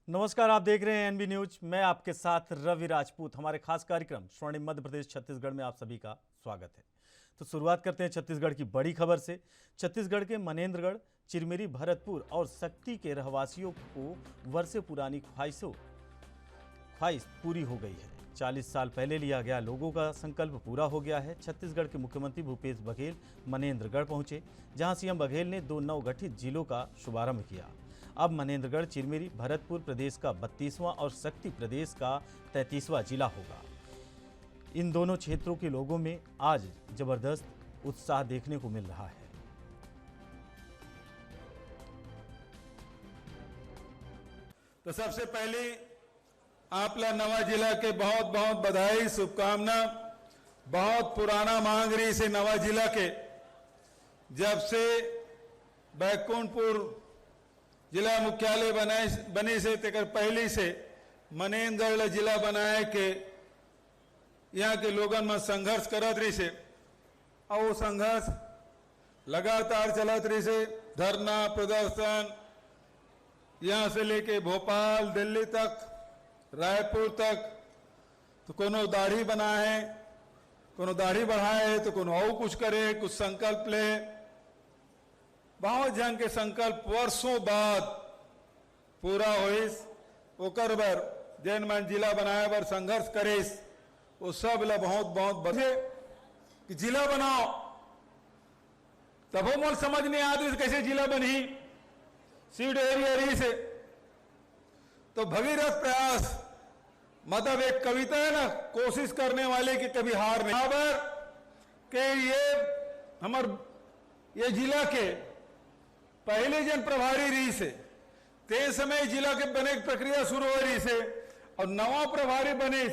नमस्कार, आप देख रहे हैं एनबी न्यूज। मैं आपके साथ रवि राजपूत। हमारे खास कार्यक्रम स्वर्णिम मध्य प्रदेश छत्तीसगढ़ में आप सभी का स्वागत है। तो शुरुआत करते हैं छत्तीसगढ़ की बड़ी खबर से। छत्तीसगढ़ के मनेन्द्रगढ़, चिरमिरी, भरतपुर और सक्ती के रहवासियों को वर्षों पुरानी ख्वाहिश पूरी हो गई है। 40 साल पहले लिया गया लोगों का संकल्प पूरा हो गया है। छत्तीसगढ़ के मुख्यमंत्री भूपेश बघेल मनेन्द्रगढ़ पहुंचे, जहां सीएम बघेल ने 2 नवगठित जिलों का शुभारंभ किया। अब मनेन्द्रगढ़, चिरमिरी, भरतपुर प्रदेश का 32वां और सक्ती प्रदेश का 33वां जिला होगा। इन दोनों क्षेत्रों के लोगों में आज जबरदस्त उत्साह देखने को मिल रहा है। तो सबसे पहले आपला नवा जिला के बहुत बहुत बधाई, शुभकामना। बहुत पुराना मांग रही से नवा जिला के, जब से बैकुंठपुर जिला मुख्यालय बने से तेकर पहले से मनेन्द्रगढ़ जिला बनाए के यहाँ के लोगन में संघर्ष करत रही से, और वो संघर्ष लगातार चलत रही से। धरना प्रदर्शन यहाँ से लेके भोपाल, दिल्ली तक, रायपुर तक। तो कोनो दाढ़ी बनाए, कोनो दाढ़ी बढ़ाए, तो कोनो और कुछ करे, कुछ संकल्प ले। बहुत जन के संकल्प वर्षों बाद पूरा होइस। ओकर बर जैन मन जिला बनाए बर संघर्ष करेस, वो सब ला बहुत बहुत बधे कि जिला बनाओ। तब मोल समझ नहीं आती कैसे जिला बनी सीट एरिया से। तो भगीरथ प्रयास, मतलब एक कविता है ना, कोशिश करने वाले की कभी हार नहीं। बराबर के ये जिला के पहले जन प्रभारी रही से, ते समय जिला के बने की प्रक्रिया शुरू हो रही से, और नवा प्रभारी बने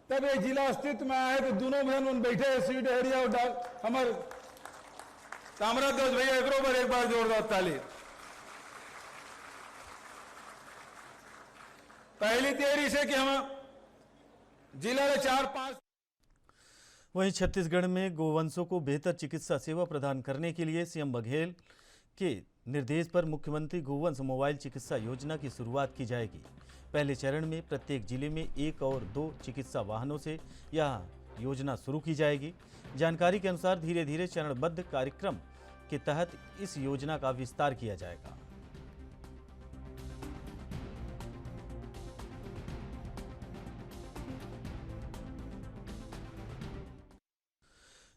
तब ये जिला अस्तित्व में आए। तो दोनों बहन बैठे सीट हरिया और हमारे ताम्रध्वज भैया एक बार जोरदार ताली। पहली तैयारी से कि हम जिला में 4-5। वहीं छत्तीसगढ़ में गोवंशों को बेहतर चिकित्सा सेवा प्रदान करने के लिए सीएम बघेल के निर्देश पर मुख्यमंत्री गोवंश मोबाइल चिकित्सा योजना की शुरुआत की जाएगी। पहले चरण में प्रत्येक जिले में 1 और 2 चिकित्सा वाहनों से यह योजना शुरू की जाएगी। जानकारी के अनुसार धीरे धीरे चरणबद्ध कार्यक्रम के तहत इस योजना का विस्तार किया जाएगा।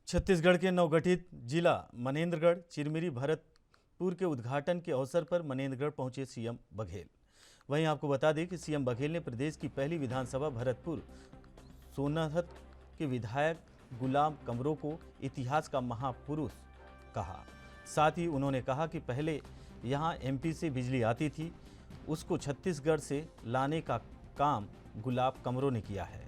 छत्तीसगढ़ के नवगठित जिला मनेन्द्रगढ़, चिरमिरी, भरतपुर के उद्घाटन के अवसर पर मनेन्द्रगढ़ पहुंचे सीएम बघेल। वहीं आपको बता दें कि सीएम बघेल ने प्रदेश की पहली विधानसभा भरतपुर सोनहत के विधायक गुलाम कमरो को इतिहास का महापुरुष कहा। साथ ही उन्होंने कहा कि पहले यहां एमपी से बिजली आती थी, उसको छत्तीसगढ़ से लाने का काम गुलाब कमरो ने किया है।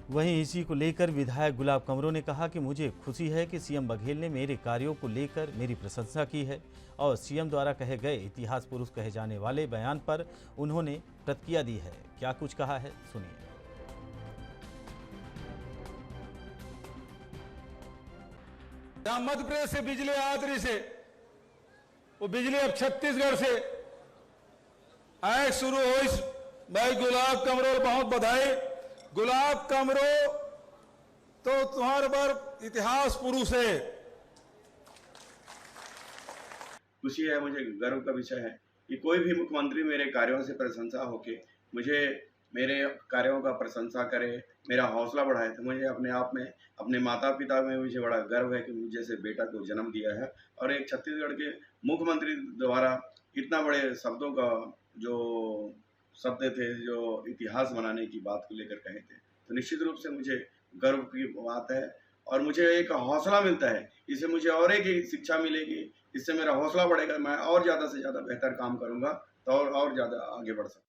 वहीं इसी को लेकर विधायक गुलाब कमरो ने कहा कि मुझे खुशी है कि सीएम बघेल ने मेरे कार्यों को लेकर मेरी प्रशंसा की है, और सीएम द्वारा कहे गए इतिहास पुरुष कहे जाने वाले बयान पर उन्होंने प्रतिक्रिया दी है। क्या कुछ कहा है, सुनिए। मध्य प्रदेश से बिजली आदरी से, वो बिजली अब छत्तीसगढ़ से आए शुरू हो। भाई गुलाब कमरो बहुत बधाई। गुलाब कमरो तो तुम्हारे पर इतिहास पुरुष है। खुशी है, मुझे गर्व का विषय है कि कोई भी मुख्यमंत्री मेरे कार्यों से प्रशंसा होके मुझे मेरे कार्यों का प्रशंसा करे, मेरा हौसला बढ़ाए। तो मुझे अपने आप में, अपने माता पिता में मुझे बड़ा गर्व है कि मुझे जैसे बेटा को जन्म दिया है, और एक छत्तीसगढ़ के मुख्यमंत्री द्वारा इतना बड़े शब्दों का जो शब्द थे, जो इतिहास बनाने की बात को लेकर कहे थे, तो निश्चित रूप से मुझे गर्व की बात है, और मुझे एक हौसला मिलता है। इससे मुझे और एक शिक्षा मिलेगी, इससे मेरा हौसला बढ़ेगा, मैं और ज़्यादा से ज़्यादा बेहतर काम करूँगा तो और ज़्यादा आगे बढ़ सकूँ।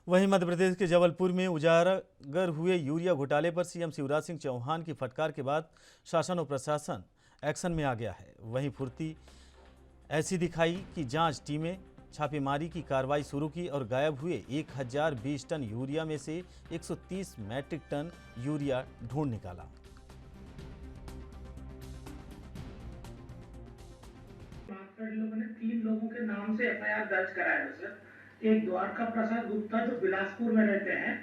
वहीं मध्य प्रदेश के जबलपुर में उजागर हुए यूरिया घोटाले पर सीएम शिवराज सिंह चौहान की फटकार के बाद शासन और प्रशासन एक्शन में आ गया है। वहीं फुर्ती ऐसी दिखाई कि जांच टीमें छापेमारी की कार्रवाई शुरू की और गायब हुए 1020 टन यूरिया में से 130 मैट्रिक टन यूरिया ढूंढ निकाला। लोगों ने 3 लोगों के नाम से एफआईआर दर्ज कराया है सर। एक द्वारका प्रसाद गुप्ता जो बिलासपुर में रहते हैं,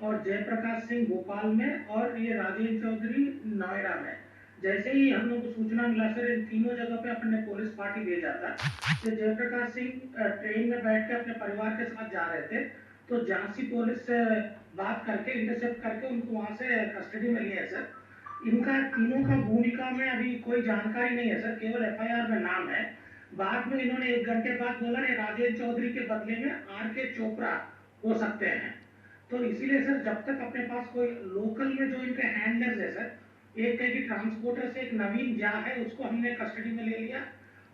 और जयप्रकाश सिंह भोपाल में, और ये राजेंद्र चौधरी नोएडा में। जैसे ही हम लोग को सूचना मिला सर, इन तीनों जगह पे अपने पुलिस पार्टी भेजा था। तो जयप्रकाश सिंह ट्रेन में बैठ के अपने परिवार के साथ जा रहे थे, तो झांसी पुलिस से बात करके इंटरसेप्ट करके उनको वहां से कस्टडी में लिया है सर। इनका तीनों का भूमिका में अभी कोई जानकारी नहीं है सर, केवल एफआईआर में नाम है। बाद में इन्होंने 1 घंटे बाद बोला है राजेंद्र चौधरी के बदले में आर.के. चोपड़ा हो सकते हैं। तो इसीलिए सर, जब तक अपने पास कोई लोकल में जो इनके हैंडलर्स है सर, एक है कि ट्रांसपोर्टर से एक नवीन झा है, उसको हमने कस्टडी में ले लिया,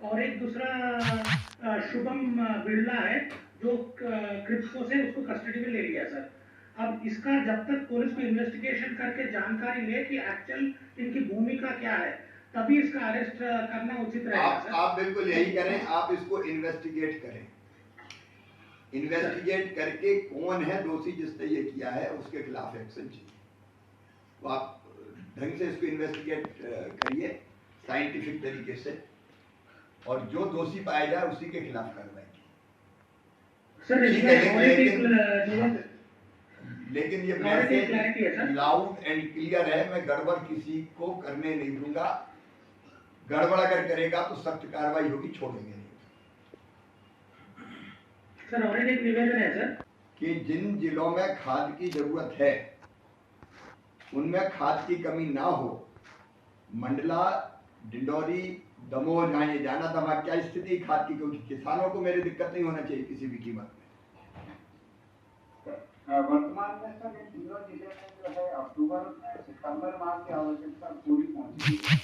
और एक दूसरा शुभम बिरला है जो क्रिप्सको से, उसको कस्टडी में ले लिया सर। अब इसका जब तक पुलिस को इन्वेस्टिगेशन करके जानकारी ले कि एक्चुअल इनकी भूमिका क्या है, तभी इसका अरेस्ट करना उचित रहेगा सर। आप बिल्कुल यही करें, आप इसको इन्वेस्टिगेट करें। इन्वेस्टिगेट करके कौन है दोषी जिसने ये किया है, उसके खिलाफ एक्शन चाहिए। तो आप ढंग से इसको इन्वेस्टिगेट करिए साइंटिफिक तरीके से, और जो दोषी पाया जाए उसी के खिलाफ कार्रवाई कीजिए। लेकिन ये मैसेज लाउड एंड क्लियर है, मैं गड़बड़ किसी को करने नहीं दूंगा। गड़बड़ अगर करेगा तो सख्त कार्रवाई होगी, छोड़ेंगे नहीं। सर, और एक निवेदन है सर कि जिन जिलों में खाद की जरूरत है उनमें खाद की कमी ना हो। मंडला, डिंडौरी, दमोह जहाँ ये जाना था, वहाँ क्या स्थिति खाद की, क्योंकि किसानों को मेरी दिक्कत नहीं होना चाहिए किसी भी कीमत में। वर्तमान में सर इन तीनों जिले में जो है अक्टूबर सितंबर माह की आवश्यकता पूरी पहुंची है,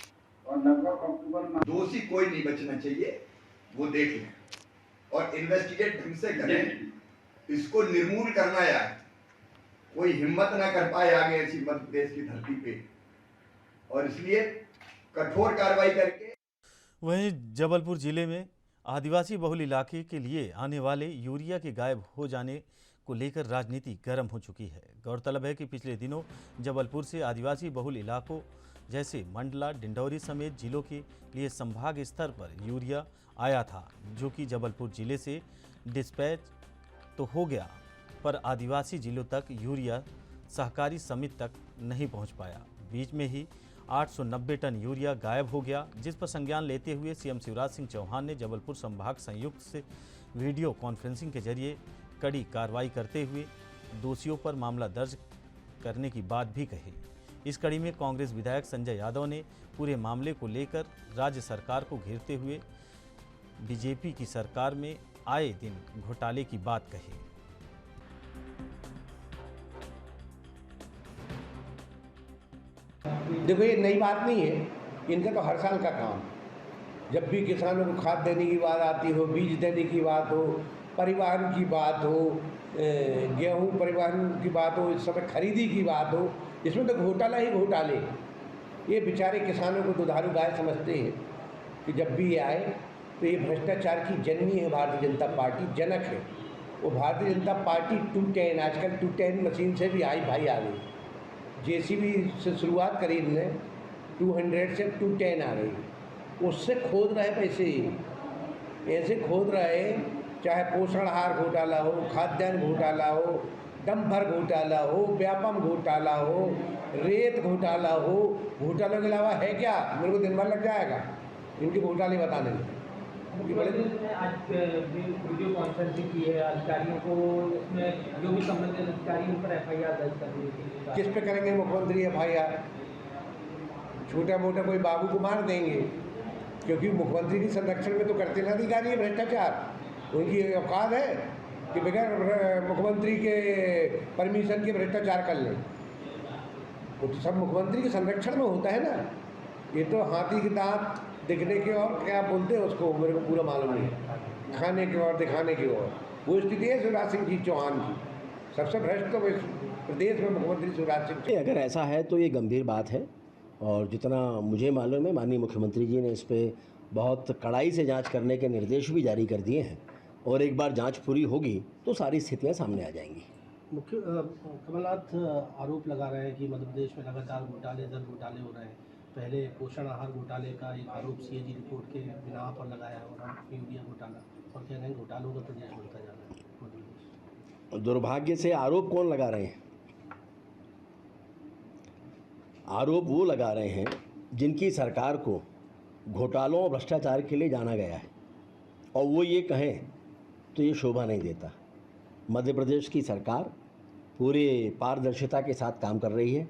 और लगभग अक्टूबर माह दोषी कोई नहीं बचना चाहिए, वो देख लें और इन्वेस्टिगेट ढंग से करें। इसको निर्मूल करना यार कोई हिम्मत ना कर पाए आगे ऐसी मध्य प्रदेश की धरती पे, और इसलिए कठोर कार्रवाई करके। वहीं जबलपुर जिले में आदिवासी बहुल इलाके के लिए आने वाले यूरिया के गायब हो जाने को लेकर राजनीति गर्म हो चुकी है। गौरतलब है कि पिछले दिनों जबलपुर से आदिवासी बहुल इलाकों जैसे मंडला, डिंडौरी समेत जिलों के लिए संभाग स्तर पर यूरिया आया था, जो कि जबलपुर जिले से डिस्पैच तो हो गया, पर आदिवासी जिलों तक यूरिया सहकारी समिति तक नहीं पहुंच पाया। बीच में ही 890 टन यूरिया गायब हो गया, जिस पर संज्ञान लेते हुए सीएम शिवराज सिंह चौहान ने जबलपुर संभाग संयुक्त से वीडियो कॉन्फ्रेंसिंग के जरिए कड़ी कार्रवाई करते हुए दोषियों पर मामला दर्ज करने की बात भी कही। इस कड़ी में कांग्रेस विधायक संजय यादव ने पूरे मामले को लेकर राज्य सरकार को घेरते हुए बीजेपी की सरकार में आए दिन घोटाले की बात कही। देखो, ये नई बात नहीं है, इनका तो हर साल का काम। जब भी किसानों को खाद देने की बात आती हो, बीज देने की बात हो, परिवहन की बात हो, गेहूं परिवहन की बात हो, इस समय खरीदी की बात हो, इसमें तो घोटाला ही घोटाले। ये बेचारे किसानों को दुधारू गाय समझते हैं कि जब भी ये आए तो ये भ्रष्टाचार की जननी है भारतीय जनता पार्टी, जनक है वो। भारतीय जनता पार्टी 210 आजकल 210 मशीन से भी हाई फाई आ गई। जेसीबी से शुरुआत करी इनने, 200 से 210 आ गई। उससे खोद रहे पैसे, ऐसे खोद रहे, चाहे पोषण आहार घोटाला हो, खाद्यान्न घोटाला हो, डंपर घोटाला हो, व्यापम घोटाला हो, रेत घोटाला हो। घोटालों के अलावा है क्या? मेरे को दिन भर लग जाएगा इनके घोटाले बताने में। आज वीडियो कॉन्फ्रेंसिंग की है अधिकारियों को, इसमें जो भी संबंधित अधिकारी उन पर एफआईआर दर्ज करने की। किस पे करेंगे मुख्यमंत्री एफआईआर? छोटा मोटा कोई बाबू को मार देंगे, क्योंकि मुख्यमंत्री के संरक्षण में तो करते ना अधिकारी है भ्रष्टाचार। उनकी औकात है कि बगैर मुख्यमंत्री के परमिशन के भ्रष्टाचार कर लें। वो तो सब मुख्यमंत्री के संरक्षण में होता है ना। ये तो हाथी के दांत दिखने के और क्या बोलते हैं उसको, मेरे को पूरा मालूम नहीं है, खाने की और दिखाने की और। वो स्थिति है शिवराज सिंह जी चौहान की। सबसे भ्रष्ट तो प्रदेश में मुख्यमंत्री शिवराज सिंह। अगर ऐसा है तो ये गंभीर बात है, और जितना मुझे मालूम है माननीय मुख्यमंत्री जी ने इस पर बहुत कड़ाई से जांच करने के निर्देश भी जारी कर दिए हैं, और एक बार जांच पूरी होगी तो सारी स्थितियां सामने आ जाएंगी। कमलनाथ आरोप लगा रहे हैं कि मध्य प्रदेश में लगातार घोटाले दर घोटाले हो रहे हैं, पहले पोषण आहार घोटाले का एक आरोप सीएजी रिपोर्ट के बिना पर लगाया और यूरिया घोटाला, और कह रहे हैं घोटालों का प्रदेश बढ़ता जा रहा है मध्य प्रदेश। दुर्भाग्य से आरोप कौन लगा रहे हैं? आरोप वो लगा रहे हैं जिनकी सरकार को घोटालों और भ्रष्टाचार के लिए जाना गया है, और वो ये कहें तो ये शोभा नहीं देता। मध्य प्रदेश की सरकार पूरे पारदर्शिता के साथ काम कर रही है,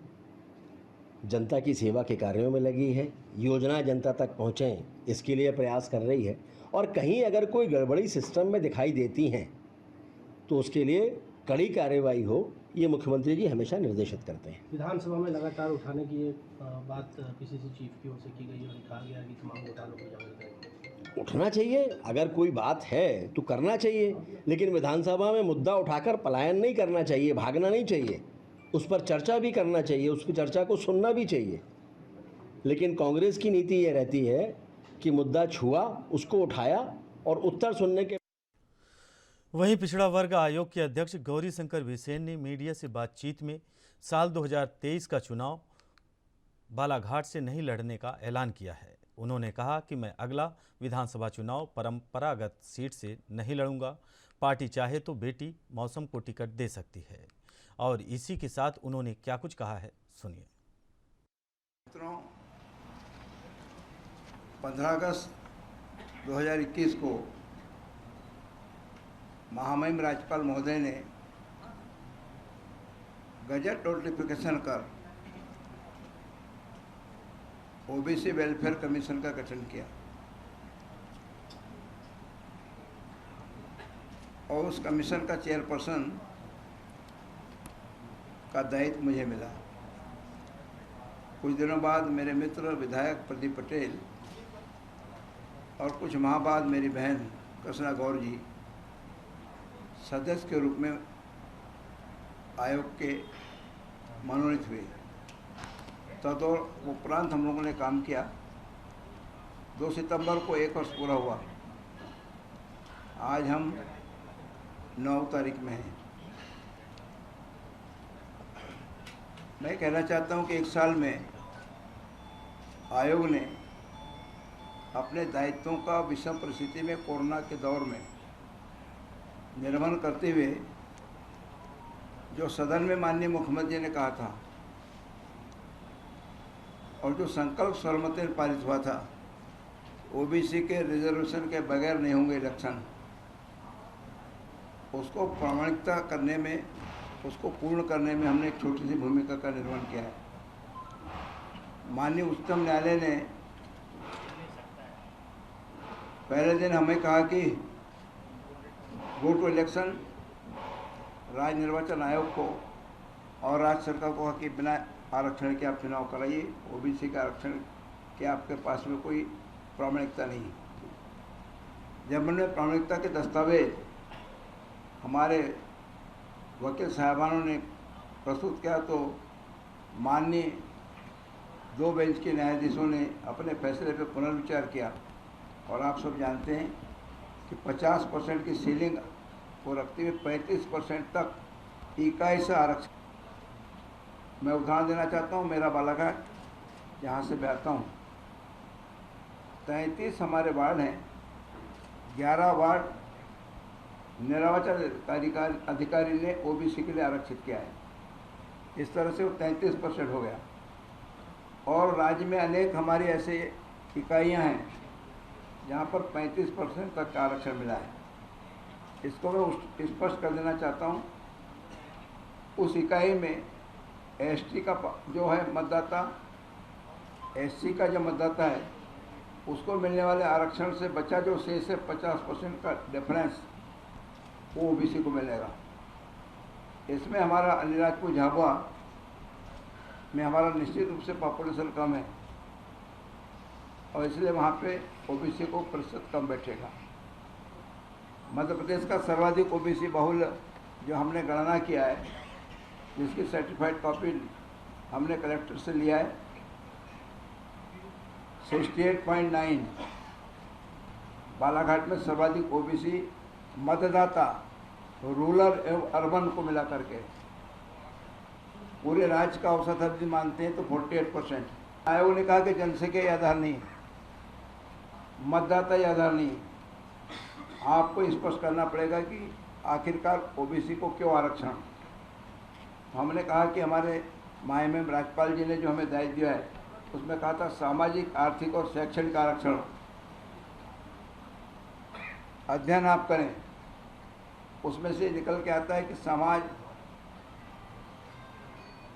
जनता की सेवा के कार्यों में लगी है, योजनाएं जनता तक पहुँचें इसके लिए प्रयास कर रही है, और कहीं अगर कोई गड़बड़ी सिस्टम में दिखाई देती हैं तो उसके लिए कड़ी कार्रवाई हो, ये मुख्यमंत्री जी हमेशा निर्देशित करते हैं। विधानसभा में लगातार उठाने की एक बात पीसीसी चीफ की ओर से की गई और कहा गया कि तमाम घोटालों को जांच करें। उठना चाहिए, अगर कोई बात है तो करना चाहिए, लेकिन विधानसभा में मुद्दा उठाकर पलायन नहीं करना चाहिए, भागना नहीं चाहिए, उस पर चर्चा भी करना चाहिए, उसकी चर्चा को सुनना भी चाहिए। लेकिन कांग्रेस की नीति ये रहती है कि मुद्दा छुआ, उसको उठाया और उत्तर सुनने के। वहीं पिछड़ा वर्ग आयोग के अध्यक्ष गौरी शंकर बिसेन ने मीडिया से बातचीत में साल 2023 का चुनाव बालाघाट से नहीं लड़ने का ऐलान किया है। उन्होंने कहा कि मैं अगला विधानसभा चुनाव परंपरागत सीट से नहीं लड़ूंगा, पार्टी चाहे तो बेटी मौसम को टिकट दे सकती है। और इसी के साथ उन्होंने क्या कुछ कहा है, सुनिए। 15 अगस्त 2021 को महामहिम राज्यपाल महोदय ने गजट नोटिफिकेशन कर ओबीसी वेलफेयर कमीशन का गठन किया और उस कमीशन का चेयरपर्सन का दायित्व मुझे मिला। कुछ दिनों बाद मेरे मित्र विधायक प्रदीप पटेल और कुछ माह बाद मेरी बहन कृष्णा गौर जी सदस्य के रूप में आयोग के मनोनीत हुए। तदुपरांत हम लोगों ने काम किया। 2 सितंबर को 1 वर्ष पूरा हुआ। आज हम 9 तारीख में हैं। मैं कहना चाहता हूं कि 1 साल में आयोग ने अपने दायित्वों का विषम परिस्थिति में कोरोना के दौर में निर्वहन करते हुए जो सदन में माननीय मुख्यमंत्री ने कहा था और जो संकल्प सर्वमत पारित हुआ था, ओबीसी के रिजर्वेशन के बगैर नहीं होंगे इलेक्शन, उसको प्रामाणिकता करने में, उसको पूर्ण करने में हमने एक छोटी सी भूमिका का निर्वहन किया है। माननीय उच्चतम न्यायालय ने पहले दिन हमें कहा कि गो टू इलेक्शन, राज्य निर्वाचन आयोग को और राज्य सरकार को कहा कि बिना आरक्षण के आप चुनाव कराइए, ओबीसी का आरक्षण के आपके पास में कोई प्रामाणिकता नहीं। जब हमने प्रामाणिकता के दस्तावेज हमारे वकील साहबानों ने प्रस्तुत किया तो माननीय 2 बेंच के न्यायाधीशों ने अपने फैसले पर पुनर्विचार किया और आप सब जानते हैं कि 50% की सीलिंग को रखते हुए 35% तक इकाई से आरक्षण। मैं उदाहरण देना चाहता हूँ, मेरा बालाघाट जहाँ से मैं आता हूँ, 33 हमारे वार्ड हैं, 11 वार्ड निर्वाचन अधिकारी ने ओबीसी के लिए आरक्षित किया है। इस तरह से वो 33% हो गया। और राज्य में अनेक हमारी ऐसे इकाइयाँ हैं जहाँ पर 35% तक का आरक्षण मिला है। इसको मैं स्पष्ट कर देना चाहता हूँ, उस इकाई में एसटी का जो है मतदाता, एससी का जो मतदाता है, उसको मिलने वाले आरक्षण से बचा जो शेष है 50% का डिफरेंस, वो ओबीसी को मिलेगा। इसमें हमारा अलीराजपुर झाबुआ में हमारा निश्चित रूप से पॉपुलेशन कम है और इसलिए वहाँ पे ओबीसी को प्रतिशत कम बैठेगा। मध्य प्रदेश का सर्वाधिक ओबीसी बहुल जो हमने गणना किया है, जिसकी सर्टिफाइड कॉपी हमने कलेक्टर से लिया है, 68.9 बालाघाट में सर्वाधिक ओबीसी मतदाता रूरल एवं अर्बन को मिला करके। पूरे राज्य का औसत यदि मानते हैं तो 48%। आयोग ने कहा कि जनसंख्या ही आधार नहीं है, मतदाता ही आधार नहीं है। आपको स्पष्ट करना पड़ेगा कि आखिरकार ओबीसी को क्यों आरक्षण। हमने कहा कि हमारे माननीय राज्यपाल जी ने जो हमें दायित्व दिया है उसमें कहा था सामाजिक, आर्थिक और शैक्षणिक आरक्षण। अध्ययन आप करें, उसमें से निकल के आता है कि समाज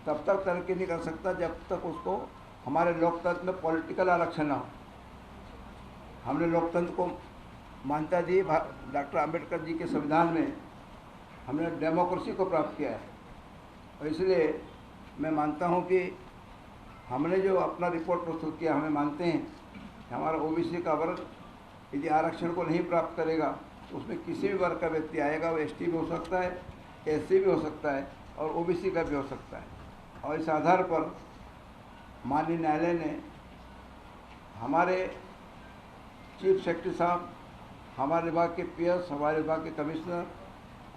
तब तक तरक्की नहीं कर सकता जब तक उसको हमारे लोकतंत्र में पॉलिटिकल आरक्षण ना हो। हमने लोकतंत्र को मान्यता दी, डॉक्टर आम्बेडकर जी के संविधान में हमने डेमोक्रेसी को प्राप्त किया है। और इसलिए मैं मानता हूं कि हमने जो अपना रिपोर्ट प्रस्तुत किया, हमें मानते हैं कि हमारा ओबीसी का वर्ग यदि आरक्षण को नहीं प्राप्त करेगा तो उसमें किसी भी वर्ग का व्यक्ति आएगा, वो एसटी भी हो सकता है, एससी भी हो सकता है और ओबीसी का भी हो सकता है। और इस आधार पर माननीय न्यायालय ने हमारे चीफ सेक्रेटरी साहब, हमारे विभाग के पीएस, हमारे विभाग के कमिश्नर,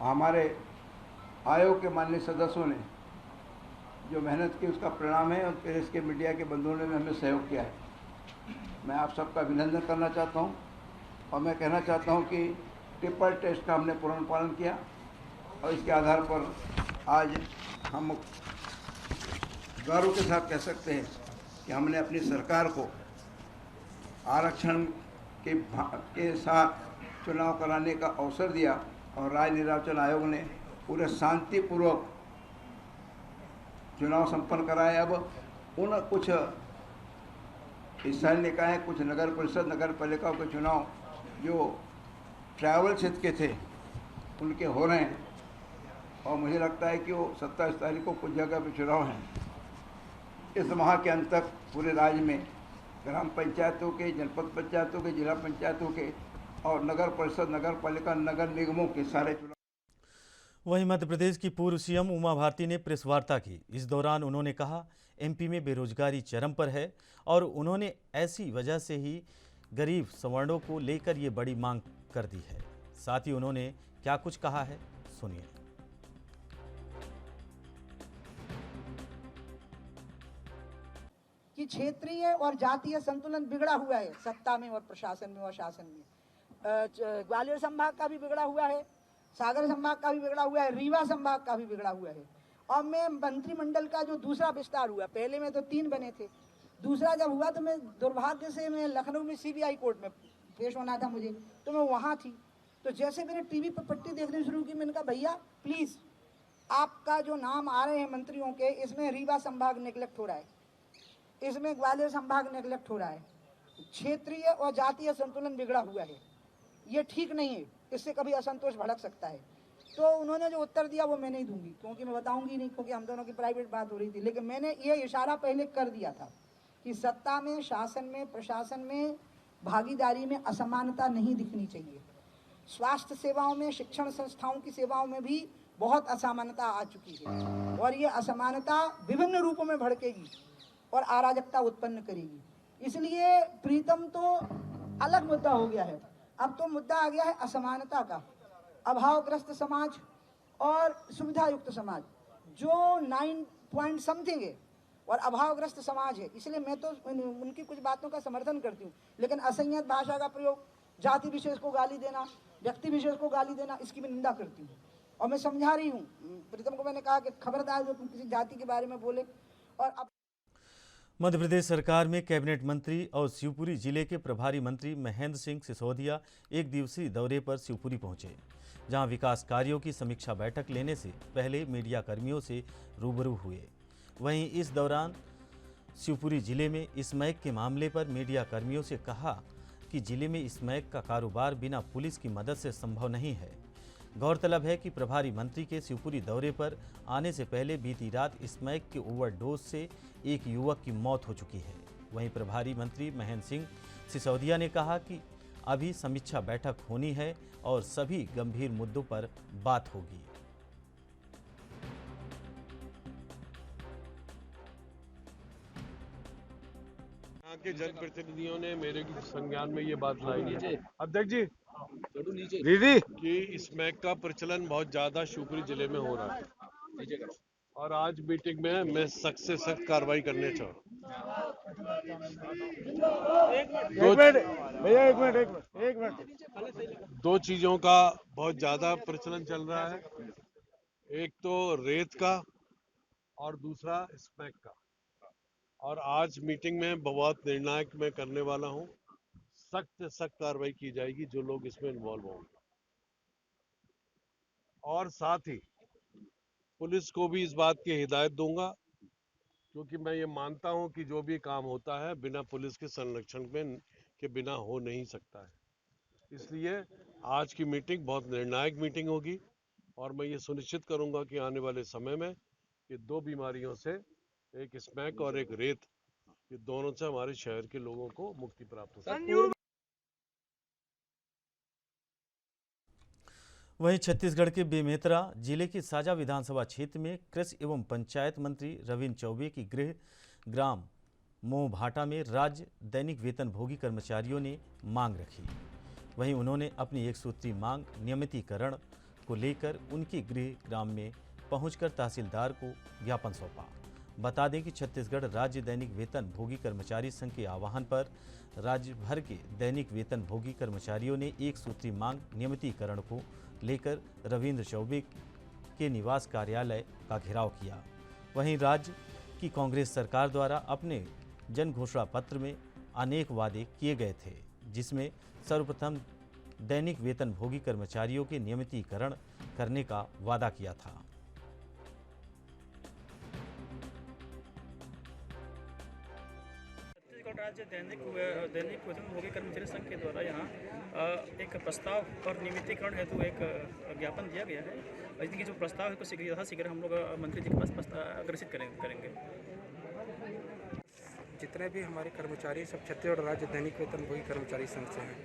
हमारे आयोग के माननीय सदस्यों ने जो मेहनत की उसका परिणाम है और प्रेस के मीडिया के बंधुओं ने हमें सहयोग किया है। मैं आप सबका अभिनंदन करना चाहता हूं और मैं कहना चाहता हूं कि ट्रिपल टेस्ट का हमने पूर्ण पालन किया और इसके आधार पर आज हम गौरव के साथ कह सकते हैं कि हमने अपनी सरकार को आरक्षण के साथ चुनाव कराने का अवसर दिया और राज्य निर्वाचन आयोग ने पूरे शांतिपूर्वक चुनाव संपन्न कराए। अब उन कुछ स्थानीय निकाय, कुछ नगर परिषद, नगर पालिकाओं के चुनाव जो ट्राइबल क्षेत्र के थे उनके हो रहे हैं और मुझे लगता है कि वो 27 तारीख को कुछ जगह पे चुनाव हैं। इस माह के अंत तक पूरे राज्य में ग्राम पंचायतों के, जनपद पंचायतों के, जिला पंचायतों के और नगर परिषद, नगर पालिका, नगर निगमों के सारे चुनाव। वहीं मध्य प्रदेश की पूर्व सीएम उमा भारती ने प्रेस वार्ता की। इस दौरान उन्होंने कहा एमपी में बेरोजगारी चरम पर है और उन्होंने ऐसी वजह से ही गरीब सवर्णों को लेकर ये बड़ी मांग कर दी है। साथ ही उन्होंने क्या कुछ कहा है, सुनिए। कि क्षेत्रीय और जातीय संतुलन बिगड़ा हुआ है सत्ता में और प्रशासन में और शासन में। ग्वालियर संभाग का भी बिगड़ा हुआ है, सागर संभाग का भी बिगड़ा हुआ है, रीवा संभाग का भी बिगड़ा हुआ है। और मैं मंत्रिमंडल का जो दूसरा विस्तार हुआ, पहले में तो 3 बने थे, दूसरा जब हुआ तो मैं दुर्भाग्य से मैं लखनऊ में सीबीआई कोर्ट में पेश होना था मुझे, तो मैं वहाँ थी। तो जैसे मैंने टीवी पर पट्टी देखनी शुरू की, मैंने कहा भैया प्लीज़ आपका जो नाम आ रहे हैं मंत्रियों के, इसमें रीवा संभाग नेग्लेक्ट हो रहा है, इसमें ग्वालियर संभाग नेग्लेक्ट हो रहा है। क्षेत्रीय और जातीय संतुलन बिगड़ा हुआ है, ये ठीक नहीं है, इससे कभी असंतोष भड़क सकता है। तो उन्होंने जो उत्तर दिया वो मैं नहीं दूंगी, क्योंकि मैं बताऊंगी नहीं, क्योंकि हम दोनों की प्राइवेट बात हो रही थी। लेकिन मैंने ये इशारा पहले कर दिया था कि सत्ता में, शासन में, प्रशासन में, भागीदारी में असमानता नहीं दिखनी चाहिए। स्वास्थ्य सेवाओं में, शिक्षण संस्थाओं की सेवाओं में भी बहुत असमानता आ चुकी है और ये असमानता विभिन्न रूपों में भड़केगी और अराजकता उत्पन्न करेगी। इसलिए प्रीतम तो अलग मुद्दा हो गया है, अब तो मुद्दा आ गया है असमानता का। अभावग्रस्त समाज और सुविधा युक्त समाज जो 9 पॉइंट समथिंग है और अभावग्रस्त समाज है, इसलिए मैं तो उनकी कुछ बातों का समर्थन करती हूँ। लेकिन असंयत भाषा का प्रयोग, जाति विशेष को गाली देना, व्यक्ति विशेष को गाली देना, इसकी मैं निंदा करती हूँ और मैं समझा रही हूँ प्रीतम को। मैंने कहा कि खबरदार जो तुम किसी जाति के बारे में बोले। और अब मध्य प्रदेश सरकार में कैबिनेट मंत्री और शिवपुरी जिले के प्रभारी मंत्री महेंद्र सिंह सिसोदिया एक दिवसीय दौरे पर शिवपुरी पहुंचे, जहां विकास कार्यों की समीक्षा बैठक लेने से पहले मीडिया कर्मियों से रूबरू हुए। वहीं इस दौरान शिवपुरी जिले में स्मैक के मामले पर मीडिया कर्मियों से कहा कि जिले में स्मैक का कारोबार बिना पुलिस की मदद से संभव नहीं है। गौरतलब है कि प्रभारी मंत्री के शिवपुरी दौरे पर आने से पहले बीती रात स्मैक के ओवरडोज से एक युवक की मौत हो चुकी है। वहीं प्रभारी मंत्री महेंद्र सिंह सिसोदिया ने कहा कि अभी समीक्षा बैठक होनी है और सभी गंभीर मुद्दों पर बात होगी। यहाँ के जनप्रतिनिधियों ने मेरे संज्ञान में ये बात लाई, अध्यक्ष जी, दीदी, कि स्मैक का प्रचलन बहुत ज्यादा शिवपुरी जिले में हो रहा है और आज मीटिंग में मैं सख्त से सख्त कार्रवाई करने चाह रहा हूँ। दो चीजों का बहुत ज्यादा प्रचलन चल रहा है, एक तो रेत का और दूसरा स्मैक का। और आज मीटिंग में बहुत निर्णायक मैं करने वाला हूँ, सख्त से सख्त कार्रवाई की जाएगी जो लोग इसमें इन्वॉल्व होंगे। और साथ ही पुलिस को भी इस बात की हिदायत दूंगा, क्योंकि मैं ये मानता हूं कि जो भी काम होता है बिना पुलिस के संरक्षण में के बिना हो नहीं सकता है। इसलिए आज की मीटिंग बहुत निर्णायक मीटिंग होगी और मैं ये सुनिश्चित करूंगा कि आने वाले समय में ये दो बीमारियों से, एक स्मैक और एक रेत, ये दोनों से हमारे शहर के लोगों को मुक्ति प्राप्त हो सके। वहीं छत्तीसगढ़ के बेमेतरा जिले के साजा विधानसभा क्षेत्र में कृषि एवं पंचायत मंत्री रविंद्र चौबे की गृह ग्राम मोहभाटा में राज्य दैनिक वेतनभोगी कर्मचारियों ने मांग रखी। वहीं उन्होंने अपनी एक सूत्री मांग नियमितीकरण को लेकर उनके गृह ग्राम में पहुंचकर तहसीलदार को ज्ञापन सौंपा। बता दें कि छत्तीसगढ़ राज्य दैनिक वेतनभोगी कर्मचारी संघ के आह्वान पर राज्य भर के दैनिक वेतनभोगी कर्मचारियों ने एक सूत्री मांग नियमितीकरण को लेकर रविंद्र चौबे के निवास कार्यालय का घेराव किया। वहीं राज्य की कांग्रेस सरकार द्वारा अपने जन घोषणा पत्र में अनेक वादे किए गए थे, जिसमें सर्वप्रथम दैनिक वेतनभोगी कर्मचारियों के नियमितीकरण करने का वादा किया था। छत्तीसगढ़ राज्य दैनिक वेतनभोगी कर्मचारी संघ के द्वारा यहाँ एक प्रस्ताव और नियमितीकरण हेतु एक ज्ञापन दिया गया है। इसकी जो प्रस्ताव है तो शीघ्र हम लोग मंत्री जी के पास अग्रेसित करेंगे। जितने भी हमारे कर्मचारी सब छत्तीसगढ़ राज्य दैनिक वेतनभोगी कर्मचारी संघ से हैं।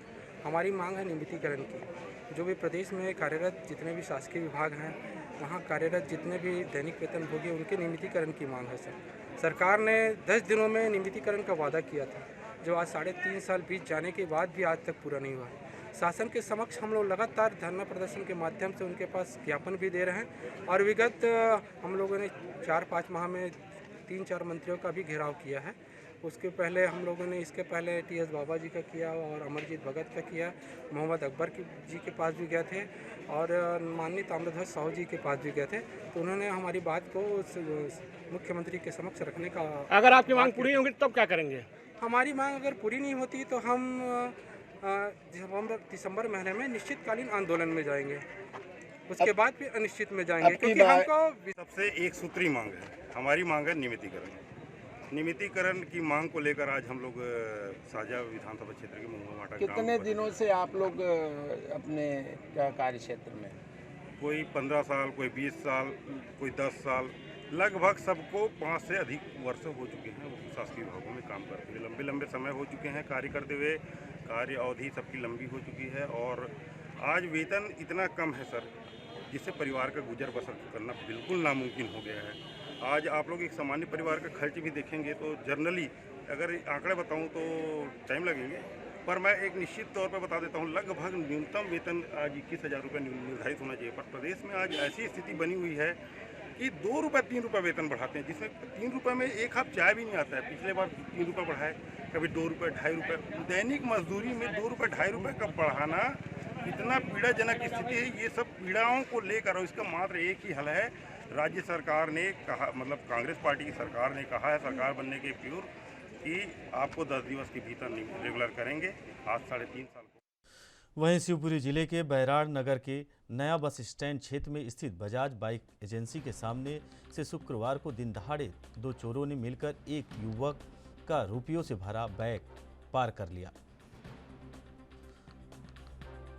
हमारी मांग है नियमितीकरण की। जो भी प्रदेश में कार्यरत जितने भी शासकीय विभाग हैं, वहाँ कार्यरत जितने भी दैनिक वेतनभोगी उनके नियमितीकरण की मांग है सर। सरकार ने 10 दिनों में नियमितीकरण का वादा किया था, जो आज 3.5 साल बीत जाने के बाद भी आज तक पूरा नहीं हुआ है। शासन के समक्ष हम लोग लगातार धरना प्रदर्शन के माध्यम से उनके पास ज्ञापन भी दे रहे हैं और विगत हम लोगों ने 4-5 माह में 3-4 मंत्रियों का भी घेराव किया है। उसके पहले हम लोगों ने इसके पहले TS बाबा जी का किया और अमरजीत भगत का किया, मोहम्मद अकबर जी के पास भी गए थे और माननीय ताम्रध्वज साहू जी के पास भी गए थे। तो उन्होंने हमारी बात को मुख्यमंत्री के समक्ष रखने का। अगर आपकी मांग पूरी नहीं होगी तब क्या करेंगे? हमारी मांग अगर पूरी नहीं होती तो हम दिसंबर महीने में निश्चितकालीन आंदोलन में जाएंगे, उसके बाद फिर अनिश्चित में जाएंगे, क्योंकि हमको सबसे एक सूत्री मांग है। हमारी मांग है नियमितीकरण की मांग को लेकर आज हम लोग साजा विधानसभा क्षेत्र के मोहभाटा कितने दिनों से आप लोग अपने कार्य क्षेत्र में? कोई 15 साल, कोई 20 साल, कोई 10 साल, लगभग सबको 5 से अधिक वर्ष हो चुके हैं। वो शासकीय विभागों में काम करते हुए लंबे समय हो चुके हैं, कार्य करते हुए कार्य अवधि सबकी लंबी हो चुकी है और आज वेतन इतना कम है सर, जिससे परिवार का गुजर बसर करना बिल्कुल नामुमकिन हो गया है। आज आप लोग एक सामान्य परिवार का खर्च भी देखेंगे तो जनरली अगर आंकड़े बताऊं तो टाइम लगेंगे, पर मैं एक निश्चित तौर पर बता देता हूं, लगभग न्यूनतम वेतन आज 21,000 रुपये निर्धारित होना चाहिए। पर प्रदेश में आज ऐसी स्थिति बनी हुई है कि 2 रुपये 3 रुपये वेतन बढ़ाते हैं, जिसमें 3 रुपये में एक कप चाय भी नहीं आता है। पिछले बार 3 रुपये बढ़ाए, कभी 2 रुपये 2.5 रुपये। दैनिक मजदूरी में 2 रुपये 2.5 रुपये का बढ़ाना इतना पीड़ाजनक स्थिति है। ये सब पीड़ाओं को लेकर और इसका मात्र एक ही हल है। राज्य सरकार ने कहा, मतलब कांग्रेस पार्टी की सरकार ने कहा है सरकार बनने के पूर्व कि आपको 10 दिवस के भीतर रेगुलर करेंगे। आज 3.5 साल को। वहीं शिवपुरी जिले के बैराड़ नगर के नया बस स्टैंड क्षेत्र में स्थित बजाज बाइक एजेंसी के सामने से शुक्रवार को दिन दहाड़े 2 चोरों ने मिलकर एक युवक का रुपयों से भरा बैग पार कर लिया।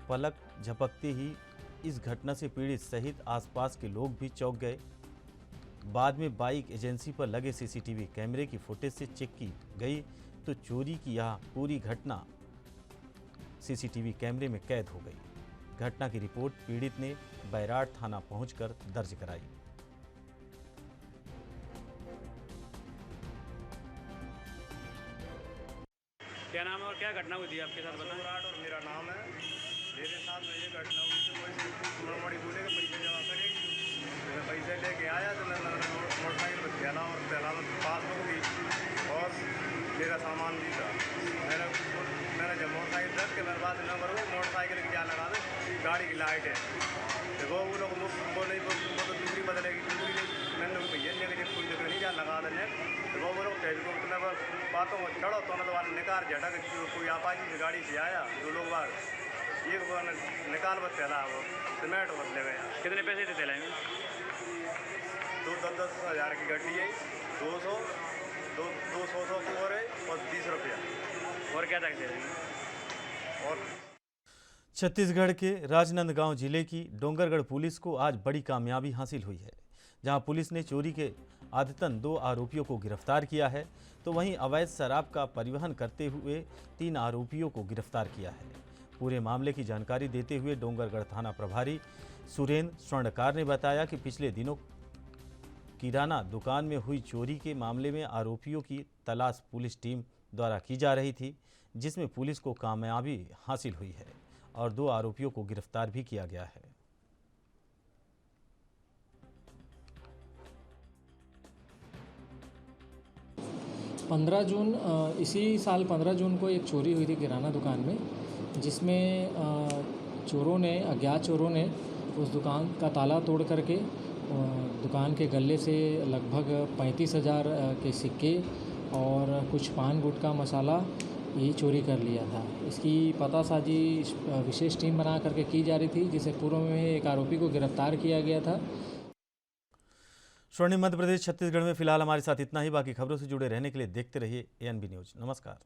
पलक झपकते ही इस घटना से पीड़ित सहित आसपास के लोग भी चौंक गए। बाद में बाइक एजेंसी पर लगे CCTV कैमरे की फुटेज से चेक की गई तो चोरी की यह पूरी घटना CCTV कैमरे में कैद हो गई। घटना की रिपोर्ट पीड़ित ने बैराड़ थाना पहुंचकर दर्ज कराई। क्या नाम है और क्या घटना हुई थी आपके साथ बताएं? और मेरा नाम है। मेरे साथ में ये घटना हुई थी, कोई बोले कि पैसे जमा करेगी, मैं पैसे लेके आया तो मैं बंदी था। मैंने जब मोटरसाइकिल रख के मेरे पास न करो मोटरसाइकिल की क्या लगा दे गाड़ी की लाइट है देखो वो लोग बोले वो तो दूसरी बदलेगी दूसरी मैंने भैया लेके कोई जगह नहीं जा लगा देने तो वो लोग मतलब बातों को चढ़ो तो ना तो निकाल झटक कोई आपाजी की गाड़ी से आया दो लोग बाहर एक निकाल बस चला वो सीमेंट बदले गया। कितने पैसे थे तेल में? 10 हज़ार की गड्डी है 200 की और 20 रुपया और क्या था और छत्तीसगढ़ के राजनांदगांव जिले की डोंगरगढ़ पुलिस को आज बड़ी कामयाबी हासिल हुई है, जहां पुलिस ने चोरी के आदतन 2 आरोपियों को गिरफ्तार किया है, तो वहीं अवैध शराब का परिवहन करते हुए 3 आरोपियों को गिरफ्तार किया है। पूरे मामले की जानकारी देते हुए डोंगरगढ़ थाना प्रभारी सुरेंद्र स्वर्णकार ने बताया कि पिछले दिनों किराना दुकान में हुई चोरी के मामले में आरोपियों की तलाश पुलिस टीम द्वारा की जा रही थी, जिसमें पुलिस को कामयाबी हासिल हुई है और 2 आरोपियों को गिरफ्तार भी किया गया है। इसी साल 15 जून को एक चोरी हुई थी किराना दुकान में, जिसमें अज्ञात चोरों ने उस दुकान का ताला तोड़ करके दुकान के गल्ले से लगभग 35,000 के सिक्के और कुछ पान गुटखा मसाला ये चोरी कर लिया था। इसकी पतासाजी विशेष टीम बना करके की जा रही थी, जिसे पूर्व में एक आरोपी को गिरफ्तार किया गया था। स्वर्णिम मध्य प्रदेश छत्तीसगढ़ में फिलहाल हमारे साथ इतना ही। बाकी खबरों से जुड़े रहने के लिए देखते रहिए ANB न्यूज़। नमस्कार।